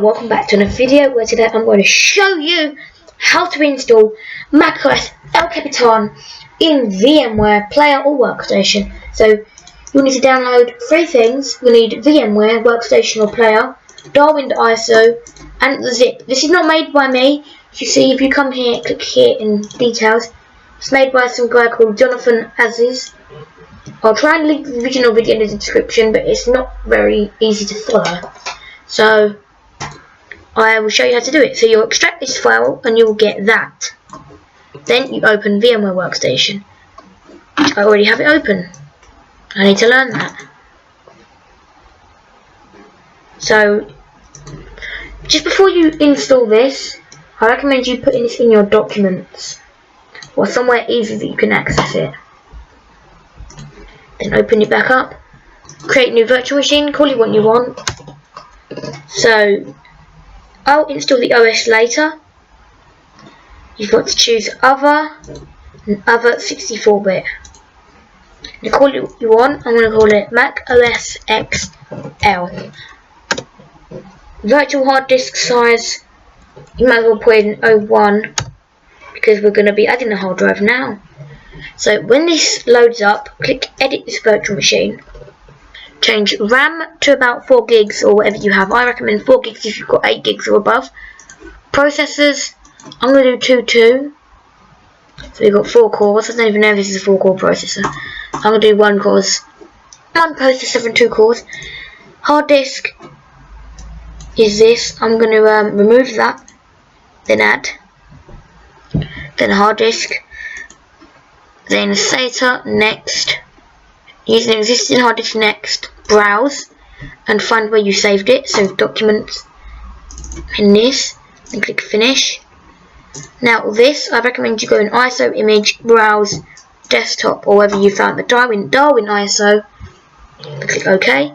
welcome back to another video where today I'm going to show you how to install macOS El Capitan in VMware Player or Workstation. So you'll need to download three things. You'll need VMware, Workstation or Player, Darwin ISO, and the zip. This is not made by me. You see, if you come here, click here in details, it's made by some guy called Jonathan Aziz. I'll try and link the original video in the description, but it's not very easy to follow. So I will show you how to do it. So you'll extract this file and you'll get that. Then you open VMware Workstation. I already have it open. I need to learn that. So just before you install this, I recommend you putting this in your documents or somewhere easy that you can access it. Then open it back up. Create a new virtual machine, call it what you want. So I'll install the OS later. You've got to choose other and other 64-bit. You call it what you want. I'm going to call it Mac OS XL. Virtual hard disk size, you might as well put in 01 because we're going to be adding a hard drive now. So when this loads up, click edit this virtual machine. Change RAM to about 4 gigs or whatever you have. I recommend 4 gigs if you've got 8 gigs or above. Processors, I'm going to do 2. So we've got 4 cores. I don't even know if this is a 4-core processor. I'm going to do 1 processor and 2 cores. Hard disk is this. I'm going to remove that. Then add. Then hard disk. Then SATA, next. Use an existing hard disk, next. Browse and find where you saved it. So documents in this. Then click finish. Now this, I recommend you go in ISO, image, browse, desktop, or wherever you found the Darwin ISO. Then click OK.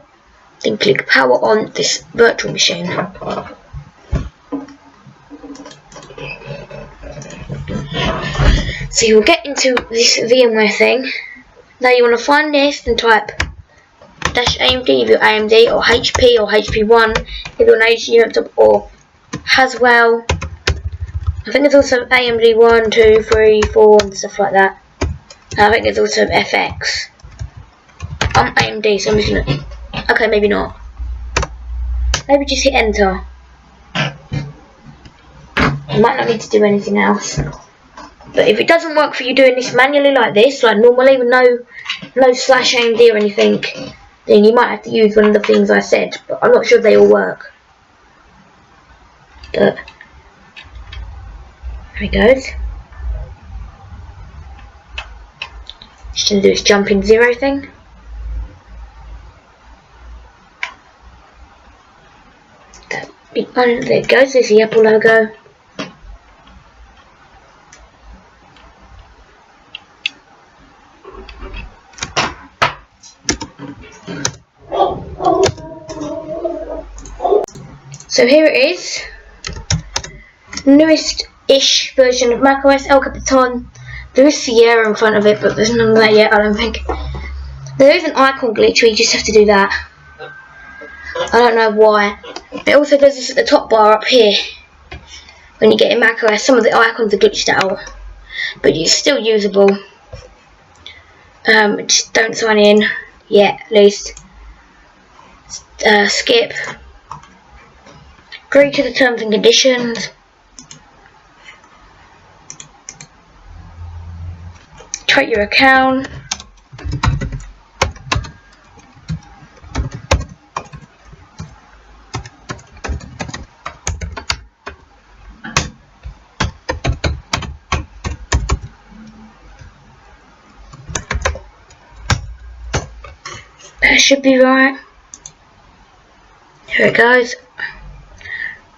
Then click power on this virtual machine. So you'll get into this VMware thing. Now you want to find this and type -AMD if you're AMD, or HP or HP1 if you're an HP laptop, or Haswell. I think there's also AMD 1, 2, 3, 4 and stuff like that. And I think there's also FX. I'm AMD, so I'm just gonna. Okay, maybe not. Maybe just hit enter. You might not need to do anything else. But if it doesn't work for you doing this manually like this, like normally with no /AMD or anything, then you might have to use one of the things I said. But I'm not sure they all work. But there it goes. Just gonna do this jumping 0 thing. There it goes. There's the Apple logo. So here it is, newest-ish version of macOS El Capitan. There is Sierra in front of it, but there's none of that yet, I don't think. There is an icon glitch where you just have to do that. I don't know why. It also does this at the top bar up here. When you get in macOS, some of the icons are glitched out, but it's still usable. Just don't sign in yet, at least. Skip. Agree to the terms and conditions. Create your account. That should be right. Here it goes.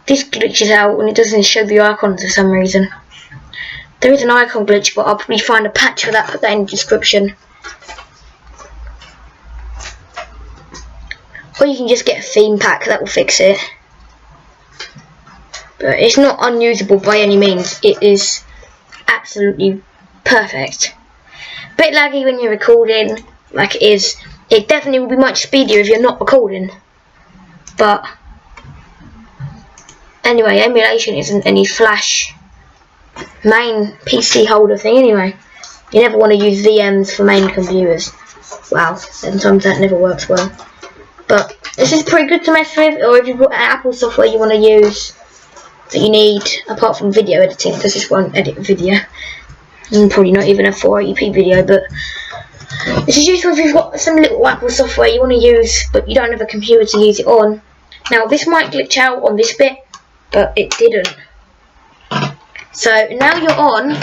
This glitches out when it doesn't show the icon for some reason. There is an icon glitch, but I'll probably find a patch for that, put that in the description. Or you can just get a theme pack, that will fix it. But it's not unusable by any means, it is absolutely perfect. Bit laggy when you're recording, like it is. It definitely will be much speedier if you're not recording. But Anyway, emulation isn't any flash main PC holder thing anyway. You never want to use VMs for main computers. Wow, sometimes that never works well. But this is pretty good to mess with, or if you've got Apple software you want to use that you need, apart from video editing, because this won't edit video. And probably not even a 480p video, but this is useful if you've got some little Apple software you want to use, but you don't have a computer to use it on. Now this might glitch out on this bit, but it didn't. So now you're on,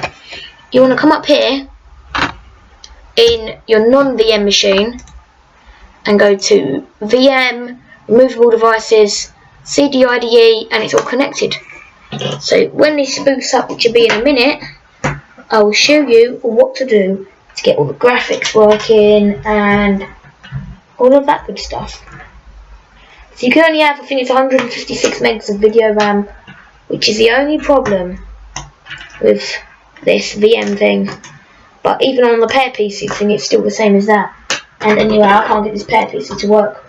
you want to come up here in your non-VM machine and go to VM, removable devices, CD IDE, and it's all connected. So when this boots up, which will be in a minute, I will show you what to do to get all the graphics working and all of that good stuff. So you can only have, I think it's 156 megs of video RAM, which is the only problem with this VM thing. But even on the pair PC thing, it's still the same as that. And anyway, I can't get this pair PC to work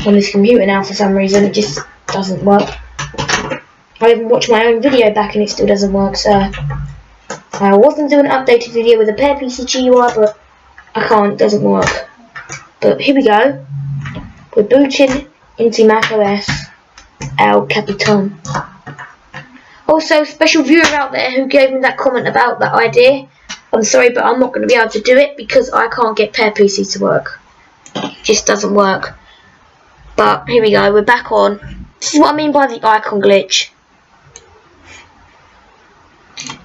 on this computer now for some reason. It just doesn't work. I even watched my own video back and it still doesn't work. So I wasn't doing an updated video with a pair PC GUI, but I can't. It doesn't work. But here we go. We're booting into macOS El Capitan. Also, special viewer out there who gave me that comment about that idea. I'm sorry, but I'm not going to be able to do it because I can't get pair PC to work. It just doesn't work. But here we go, we're back on. This is what I mean by the icon glitch.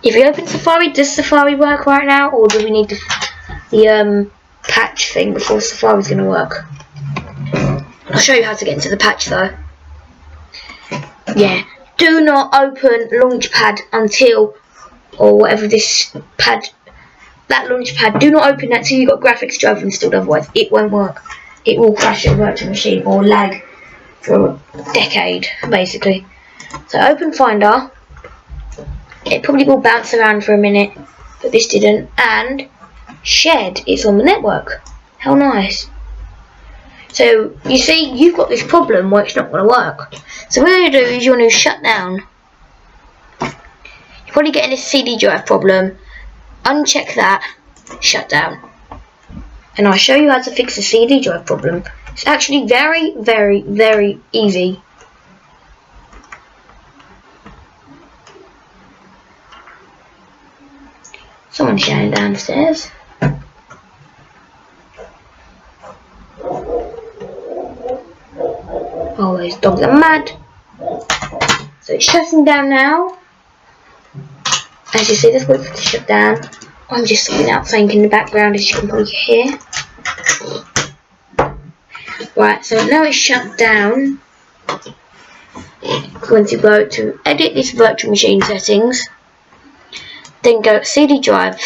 If you open Safari, does Safari work right now, or do we need the patch thing before Safari's going to work? I'll show you how to get into the patch though. Yeah, do not open Launchpad until, or whatever this pad, that Launchpad, do not open that till you've got graphics driver installed, otherwise it won't work. It will crash your virtual machine or lag for a decade, basically. So open Finder. It probably will bounce around for a minute, but this didn't. And shared, it's on the network. How nice. So you see, you've got this problem where it's not going to work. So what you do is you want to shut down. You're probably getting this CD drive problem. Uncheck that, shut down. And I'll show you how to fix the CD drive problem. It's actually very, very, very easy. Someone's shouting downstairs. Oh, those dogs are mad. So it's shutting down now. As you see, this wait for it to shut down. I'm just sorting out something in the background, as you can probably hear. Right, so now it's shut down. I'm going to go to edit this virtual machine settings. Then go CD drive.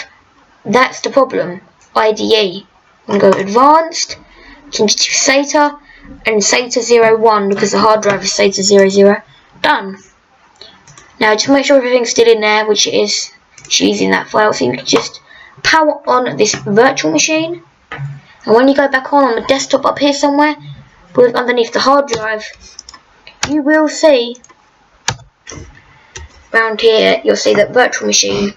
That's the problem. IDE. I'm going to go advanced. Change to SATA. And SATA 01 because the hard drive is SATA 00. Done. Now just make sure everything's still in there, which it is. She's using that file, so you can just power on this virtual machine. And when you go back on the desktop up here somewhere, with underneath the hard drive, you will see around here, you'll see that VMware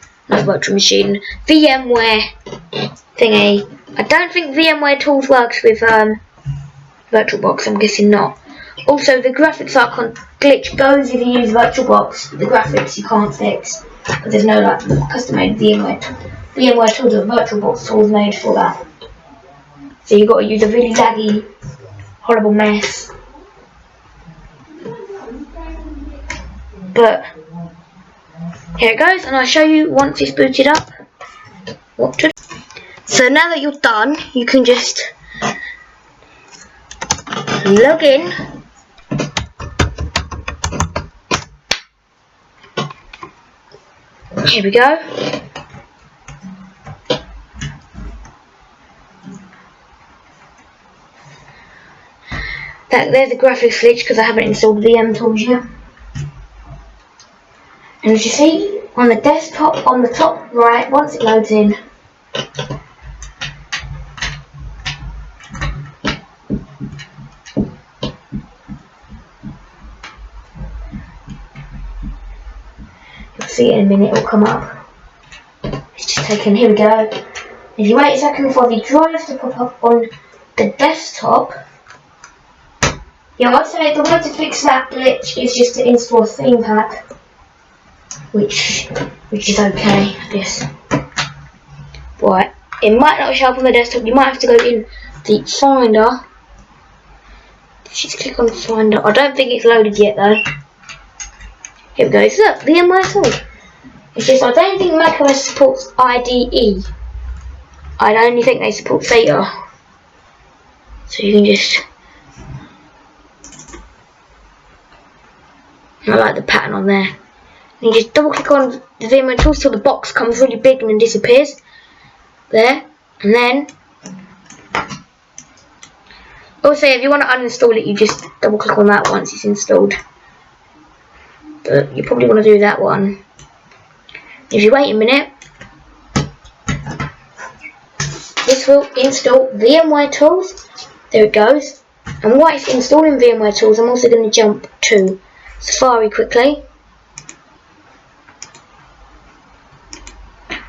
thingy. I don't think VMware Tools works with VirtualBox, I'm guessing not. Also, the graphics icon glitch goes if you use VirtualBox. The graphics you can't fix, but there's no like custom-made VMware Tools or VirtualBox tools made for that. So you've got to use a really laggy, horrible mess. But here it goes, and I'll show you once it's booted up what to do. So now that you're done, you can just log in. Here we go. There's the graphics glitch because I haven't installed VM tools yet. And as you see on the desktop, on the top right, once it loads in, see it in a minute, it'll come up. It's just taken, here we go. If you wait a second for the drive to pop up on the desktop, yeah, I'd say the way to fix that glitch is just to install a theme pack, which is okay, I guess. Right, it might not show up on the desktop, you might have to go in the Finder. Just click on Finder. I don't think it's loaded yet though. Here we go, so look, VMware tool. It's just, I don't think macOS supports IDE. I only think they support Theta. So you can just, I like the pattern on there. And you just double click on the VMware tools till the box comes really big and then disappears. There. And then, also if you want to uninstall it, you just double click on that once it's installed. But you probably want to do that one. If you wait a minute, this will install VMware tools. There it goes. And while it's installing VMware tools, I'm also going to jump to Safari quickly.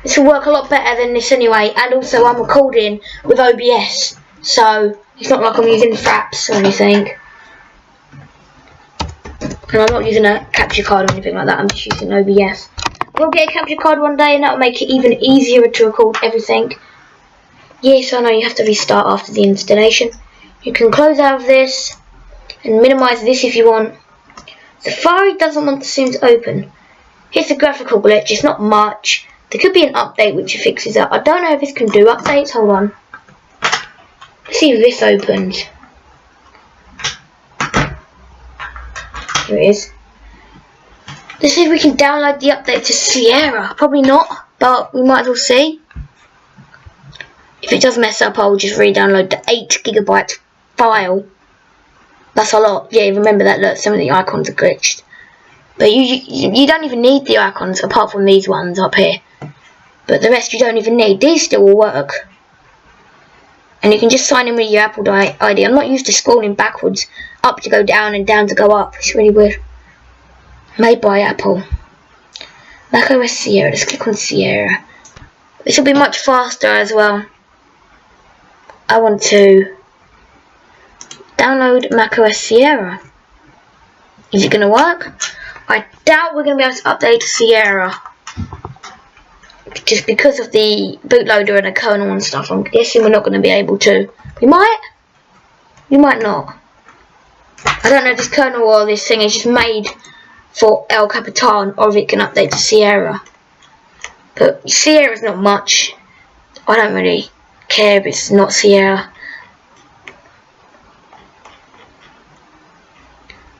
This will work a lot better than this anyway, and also I'm recording with OBS, so it's not like I'm using Fraps or anything. And I'm not using a capture card or anything like that, I'm just using OBS. We'll get a capture card one day and that'll make it even easier to record everything. Yes, I know you have to restart after the installation. You can close out of this and minimize this if you want. Safari doesn't want the scene to open. Here's the graphical glitch, it's not much. There could be an update which fixes that. I don't know if this can do updates, hold on. Let's see if this opens. Here it is. Let's see if we can download the update to Sierra. Probably not, but we might as well see. If it does mess up, I'll just re-download the 8 GB file. That's a lot. Yeah, remember that, look, some of the icons are glitched. But you don't even need the icons apart from these ones up here. But the rest you don't even need. These still will work. And you can just sign in with your Apple ID. I'm not used to scrolling backwards. Up to go down and down to go up. It's really weird. Made by Apple. macOS Sierra. Let's click on Sierra. This will be much faster as well. I want to download macOS Sierra. Is it going to work? I doubt we're going to be able to update to Sierra. Just because of the bootloader and the kernel and stuff, I'm guessing we're not going to be able to. We might. We might not. I don't know if this kernel or this thing is just made for El Capitan or if it can update to Sierra. But Sierra's not much. I don't really care if it's not Sierra.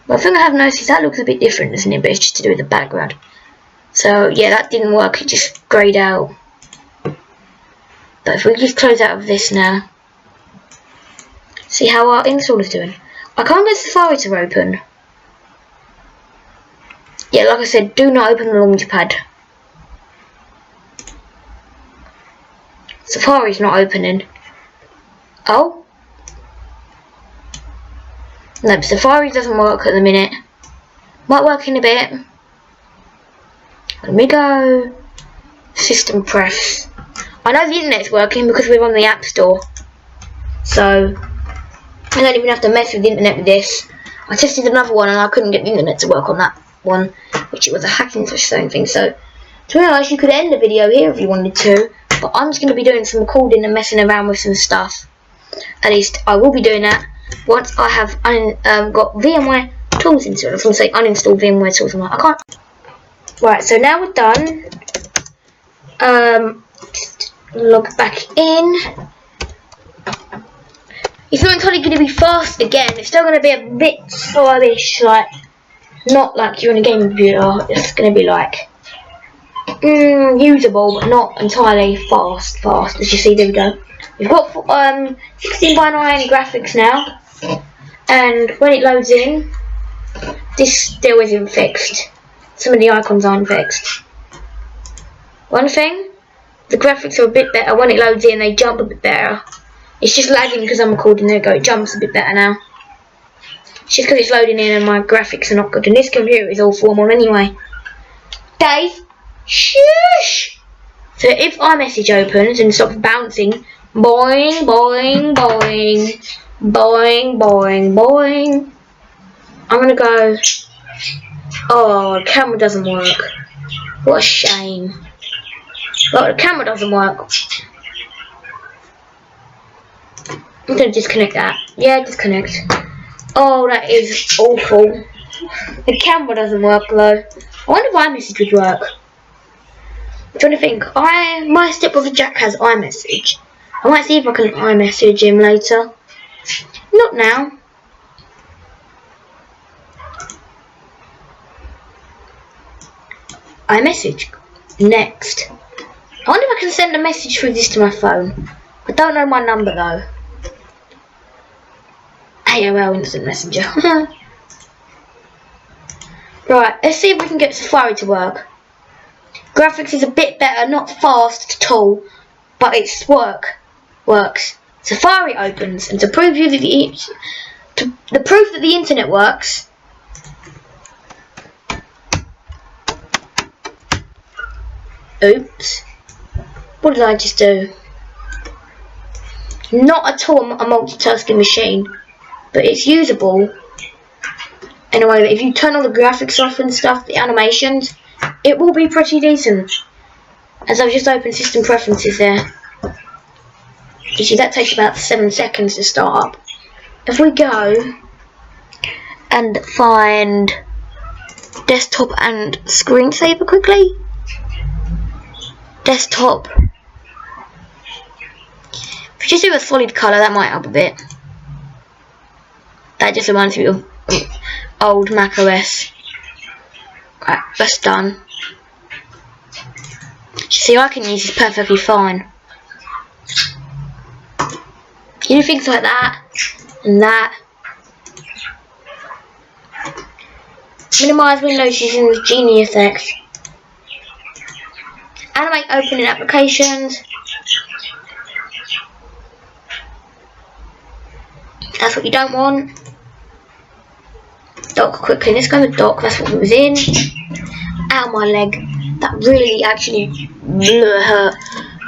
But I think I have noticed that looks a bit different, doesn't it? But it's just to do with the background. So yeah, that didn't work, it just greyed out. But if we just close out of this now, see how our install is doing. I can't get Safari to open. Yeah, like I said, do not open the Launchpad. Safari's not opening. Oh? No, Safari doesn't work at the minute. Might work in a bit. Let me go. System press. I know the internet's working because we're on the App Store. So, I don't even have to mess with the internet with this. I tested another one and I couldn't get the internet to work on that one, which it was a hacking slash something thing. So, to be honest, you could end the video here if you wanted to. But I'm just going to be doing some recording and messing around with some stuff. At least I will be doing that once I have got VMware tools installed. I was going to say uninstall VMware tools. I can't. Right, so now we're done. Just log back in. It's not entirely going to be fast again. It's still going to be a bit slowish, like not like you're in a gaming computer. It's going to be like usable, but not entirely fast. As you see, there we go. We've got 16:9 graphics now, and when it loads in, this still isn't fixed. Some of the icons aren't fixed. One thing, the graphics are a bit better. When it loads in, they jump a bit better. It's just lagging because I'm recording. There we go. It jumps a bit better now. It's just because it's loading in and my graphics are not good. And this computer is all formal anyway. Dave, Shush! So if iMessage opens and stops bouncing, boing, boing, boing, boing, boing, boing. I'm gonna go. Oh, the camera doesn't work. What a shame. Oh, the camera doesn't work. I'm gonna disconnect that. Yeah, disconnect. Oh, that is awful. The camera doesn't work though. I wonder if iMessage would work. I'm trying to think. My stepbrother Jack has iMessage. I might see if I can iMessage him later. Not now. iMessage. Next. I wonder if I can send a message through this to my phone. I don't know my number though. AOL Instant Messenger. Right, let's see if we can get Safari to work. Graphics is a bit better, not fast at all, but it's works. Safari opens, and to prove you that the proof that the internet works. Oops. What did I just do? Not at all a multitasking machine, but it's usable in a way that if you turn all the graphics off and stuff, the animations, it will be pretty decent. As I've just opened system preferences there. You see that takes about 7 seconds to start up. If we go and find desktop and screensaver quickly. Desktop. If you just do a solid colour, that might help a bit. That just reminds me of old Mac OS. Right, that's done. See, I can use this perfectly fine. You do things like that and that. Minimise windows using the Genie effect. Animate opening applications. That's what you don't want. Dock quickly. Let's go with dock. That's what it was in. Ow, my leg. That really actually hurt.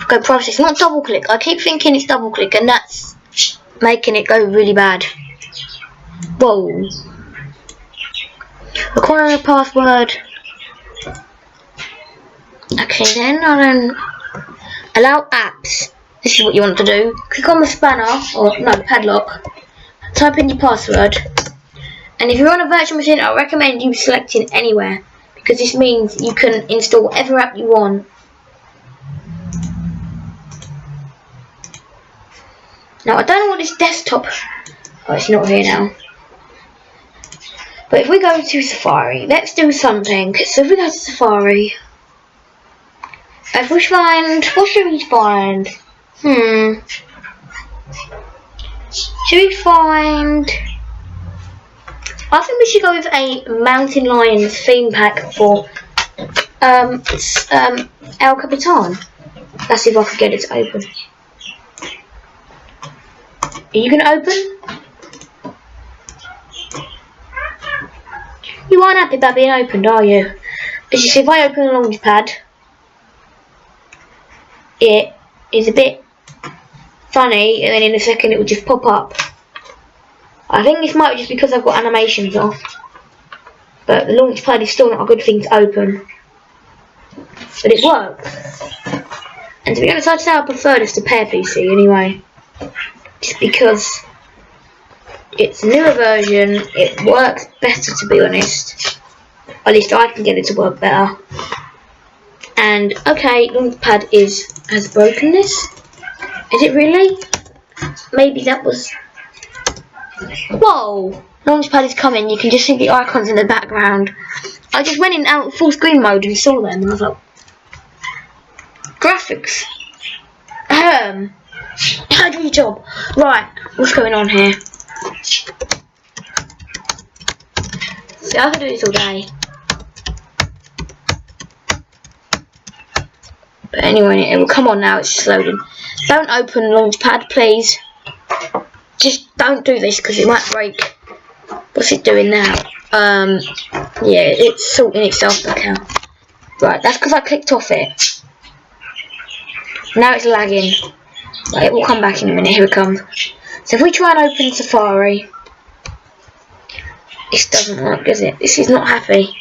Go process. Not double click. I keep thinking it's double click, and that's making it go really bad. Whoa. Require a password. Okay then, allow apps. This is what you want to do. Click on the spanner, or no, padlock. Type in your password. And if you're on a virtual machine, I recommend you selecting anywhere, because this means you can install whatever app you want. Now, I don't know what this desktop... Oh, it's not here now. But if we go to Safari, let's do something. So if we go to Safari... If we find... What should we find? Should we find... I think we should go with a Mountain Lions theme pack for El Capitan. Let's see if I can get it to open. Are you going to open? You aren't happy about being opened, are you? As you see, if I open the Launchpad, it is a bit funny, and then in a second it will just pop up. I think this might be just because I've got animations off, but the Launchpad is still not a good thing to open. But it works. And to be honest, I'd say I prefer this to Pair PC anyway. Just because it's a newer version, it works better, to be honest. At least I can get it to work better. And okay, Launchpad has broken this. Is it really? Maybe that was... Whoa! Launchpad is coming, you can just see the icons in the background. I just went in out full screen mode and saw them and I was like... Graphics! How do your job? Right, what's going on here? See, I can do this all day. But anyway, it will come on now, it's just loading. Don't open Launchpad, please. Just don't do this because it might break. What's it doing now? Yeah, it's sorting itself back out. Right, that's because I clicked off it. Now it's lagging. Right, it will come back in a minute. Here it comes. So if we try and open Safari, this doesn't work, does it? This is not happy.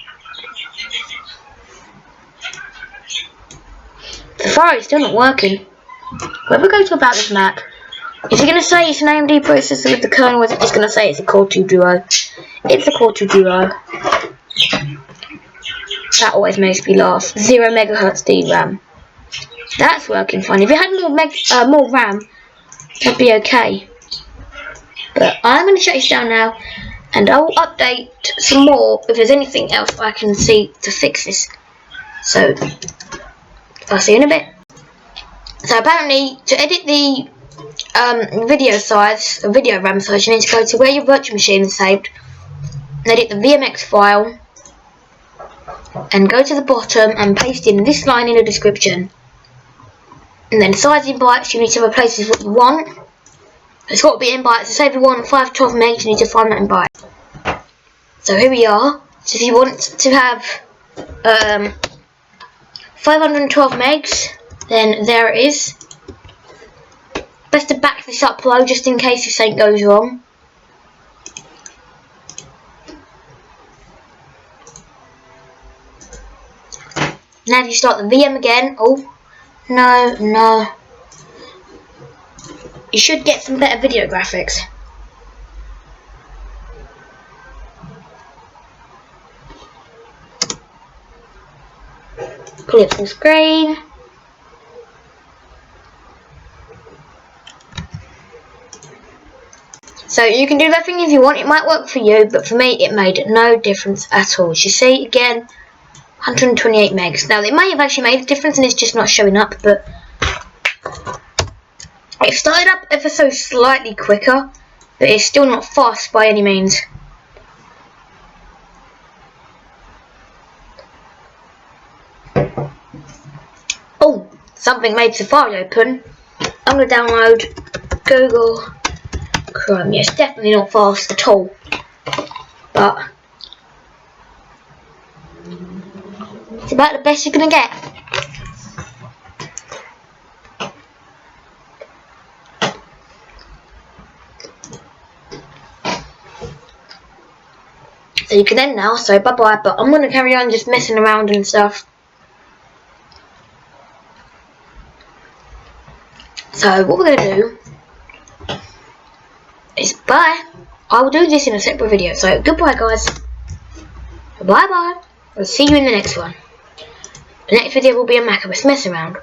Safari is still not working. When we go to about this Mac, is it going to say it's an AMD processor with the kernel, or is it just going to say it's a Core 2 Duo? It's a Core 2 Duo. That always makes me laugh. 0 MHz DRAM. That's working fine. If it had more RAM, that'd be okay. But I'm going to shut this down now, and I'll update some more if there's anything else I can see to fix this. So, I'll see you in a bit. So apparently, to edit the video RAM size, you need to go to where your virtual machine is saved, and edit the VMX file, and go to the bottom and paste in this line in the description. And then size in bytes, you need to replace with what you want. It's got to be in bytes. So say if you want 512 megs, you need to find that in bytes. So here we are. So if you want to have 512 megs, then there it is. Best to back this up low just in case if something goes wrong. Now if you start the VM again, oh, no. You should get some better video graphics. Pull it full screen. So you can do that thing if you want, it might work for you, but for me it made no difference at all. As you see, again, 128 megs. Now it may have actually made a difference and it's just not showing up, but it started up ever so slightly quicker, but it's still not fast by any means. Oh, something made Safari open. I'm going to download Google Chrome. Yes, definitely not fast at all, but it's about the best you're going to get. So you can end now, so bye bye, but I'm going to carry on just messing around and stuff. So what we're going to do is bye. I will do this in a separate video, so goodbye guys. Bye bye. I'll see you in the next one. The next video will be a Mac OS mess around.